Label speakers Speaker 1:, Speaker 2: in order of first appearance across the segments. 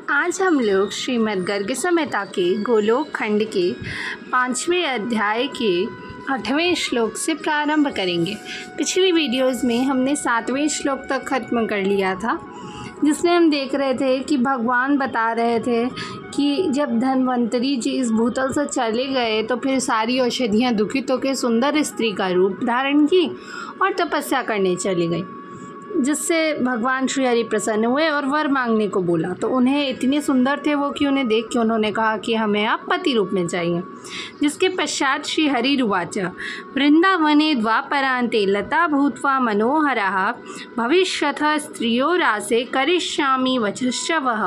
Speaker 1: आज हम लोग श्रीमद् गर्ग संहिता के गोलोक खंड के 5वें अध्याय के 8वें श्लोक से प्रारंभ करेंगे। पिछली वीडियोस में हमने 7वें श्लोक तक ख़त्म कर लिया था, जिसमें हम देख रहे थे कि भगवान बता रहे थे कि जब धन्वंतरी जी इस भूतल से चले गए तो फिर सारी औषधियाँ दुखित होकर सुंदर स्त्री का रूप धारण की और तपस्या करने चली गई, जिससे भगवान श्री हरि प्रसन्न हुए और वर मांगने को बोला। तो उन्हें इतने सुंदर थे वो कि उन्हें देख के उन्होंने कहा कि हमें आप पति रूप में चाहिए। जिसके पश्चात श्री हरिरुवाच वृंदावने द्वापरान्ते लता भूत्वा मनोहरः भविष्यतः स्त्रियो रासे करिष्यामि वचश्च वः।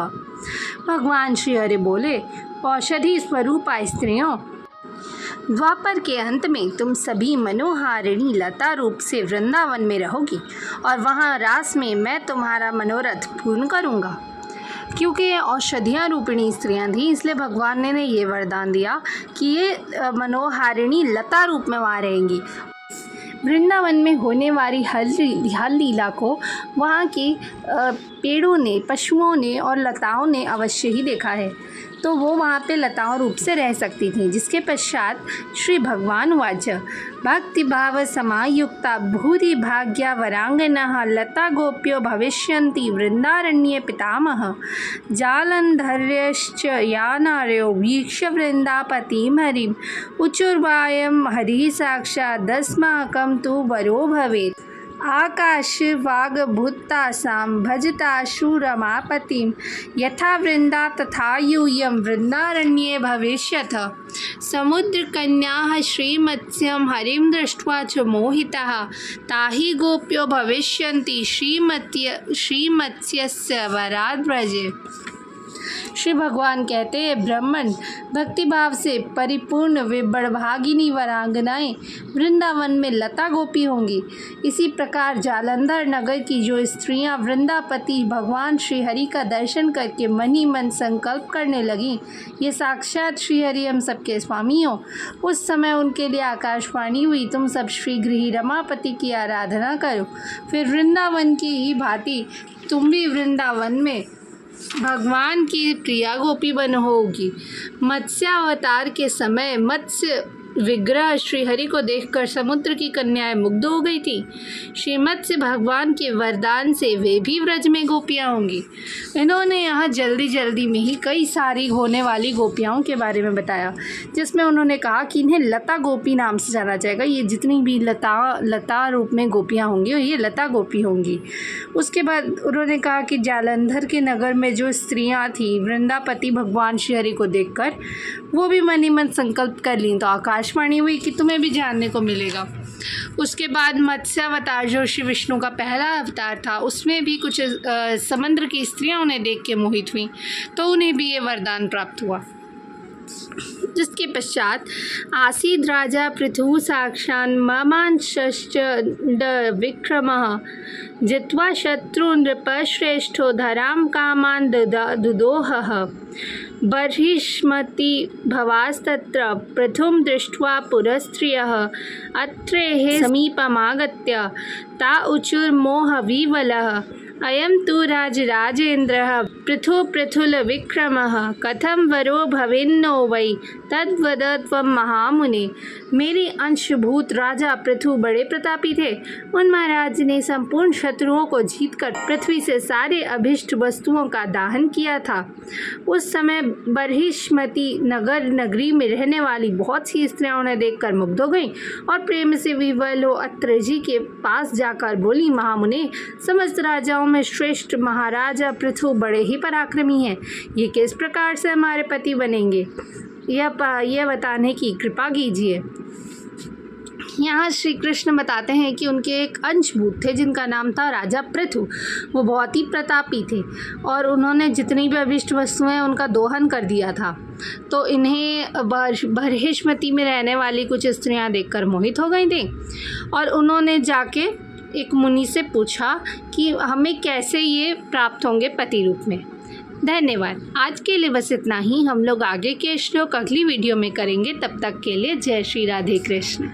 Speaker 1: भगवान श्री हरि बोले, औषधि स्वरूपा स्त्रियों, द्वापर के अंत में तुम सभी मनोहारिणी लता रूप से वृंदावन में रहोगी और वहाँ रास में मैं तुम्हारा मनोरथ पूर्ण करूँगा। क्योंकि ये औषधियाँ रूपिणी स्त्रियाँ थीं, इसलिए भगवान ने ये वरदान दिया कि ये मनोहारिणी लता रूप में वहाँ रहेंगी। वृंदावन में होने वाली हर लीला को वहाँ के पेड़ों ने, पशुओं ने और लताओं ने अवश्य ही देखा है, तो वो वहाँ पे लताओं रूप से रह सकती थी। जिसके पश्चात श्री भगवान वाच भक्ति भाव समायुक्ता भूरि भाग्या वरांगना लता गोप्यो भविष्यन्ति वृंदारण्ये पितामह जालंधर्यश्च यानार्यो वीक्ष्य वृंदापतिं हरिम उचुर्वायं हरि साक्षात् दस्माकं तु वरो भवेत् आकाश वागभूतासां भजताशु रमापतिं यथा वृंदा तथा यूयं वृंदारण्ये भविष्यथ। समुद्रकन्याः श्रीमत्स्यं हरिं दृष्ट्वा च मोहिताः ताहि गोप्यो भविष्यन्ति श्रीमत्स्यस्य वराद् व्रजे। श्री भगवान कहते हैं, ब्राह्मण भक्तिभाव से परिपूर्ण वे बड़भागिनी वरांगनाएं वृंदावन में लता गोपी होंगी। इसी प्रकार जालंधर नगर की जो स्त्रियां वृंदापति भगवान श्री हरि का दर्शन करके मन ही मन संकल्प करने लगीं, ये साक्षात श्री हरि हम सबके स्वामी हो। उस समय उनके लिए आकाशवाणी हुई, तुम सब शीघ्र ही रमापति की आराधना करो, फिर वृंदावन की ही भांति तुम भी वृंदावन में भगवान की प्रिया गोपी बन होगी। मत्स्यावतार के समय मत्स्य विग्रह श्री हरि को देखकर समुद्र की कन्याएं मुग्ध हो गई थी। श्रीमत्स्य भगवान के वरदान से वे भी व्रज में गोपियां होंगी। इन्होंने यहाँ जल्दी में ही कई सारी होने वाली गोपियाओं के बारे में बताया, जिसमें उन्होंने कहा कि इन्हें लता गोपी नाम से जाना जाएगा। ये जितनी भी लता रूप में गोपियाँ होंगी ये लता गोपी होंगी। उसके बाद उन्होंने कहा कि जालंधर के नगर में जो स्त्रियाँ थीं वृंदापति भगवान श्री हरि को देखकर वो भी मन ही मन संकल्प कर लीं, तो आकाशवाणी हुई कि तुम्हें भी जानने को मिलेगा। उसके बाद मत्स्यावतार जो श्री विष्णु का पहला अवतार था, उसमें भी कुछ समुद्र की स्त्रियां उन्हें देख के मोहित हुई, तो उन्हें भी ये वरदान प्राप्त हुआ। जिसके पश्चात आसीद राजा पृथु साक्षान् ममांश्च विक्रमः जित्वा शत्रु नृप श्रेष्ठो धराम कामान दुदोहः बर्हिष्मति भवास्तत्र पृथुं दृष्ट्वा पुरस्त्रियः अत्रेः समीपमागत्य ता उचुर्मोहविवलः अयं तु राजेन्द्रः पृथुल विक्रमः कथं वरो भवेन्नो वै तद्वद त्वं महामुने। मेरे अंशभूत राजा पृथु बड़े प्रतापी थे। उन महाराज ने संपूर्ण शत्रुओं को जीतकर पृथ्वी से सारे अभिष्ट वस्तुओं का दाहन किया था। उस समय बर्हिष्मति नगरी में रहने वाली बहुत सी स्त्रियां उन्हें देखकर मुग्ध हो गईं और प्रेम से विवल हो अत्रि जी के पास जाकर बोली, महामुने, समस्त राजाओं में श्रेष्ठ महाराजा पृथु बड़े ही पराक्रमी हैं। ये किस प्रकार से हमारे पति बनेंगे, यह बताने की कृपा कीजिए। यहाँ श्री कृष्ण बताते हैं कि उनके एक अंशभूत थे जिनका नाम था राजा पृथु। वो बहुत ही प्रतापी थे और उन्होंने जितनी भी अभिष्ट वस्तुएं उनका दोहन कर दिया था। तो इन्हें बर्हिष्मति में रहने वाली कुछ स्त्रियां देखकर मोहित हो गई थी और उन्होंने जाके एक मुनि से पूछा कि हमें कैसे ये प्राप्त होंगे पति रूप में। धन्यवाद। आज के लिए बस इतना ही। हम लोग आगे के श्लोक अगली वीडियो में करेंगे। तब तक के लिए जय श्री राधे कृष्ण।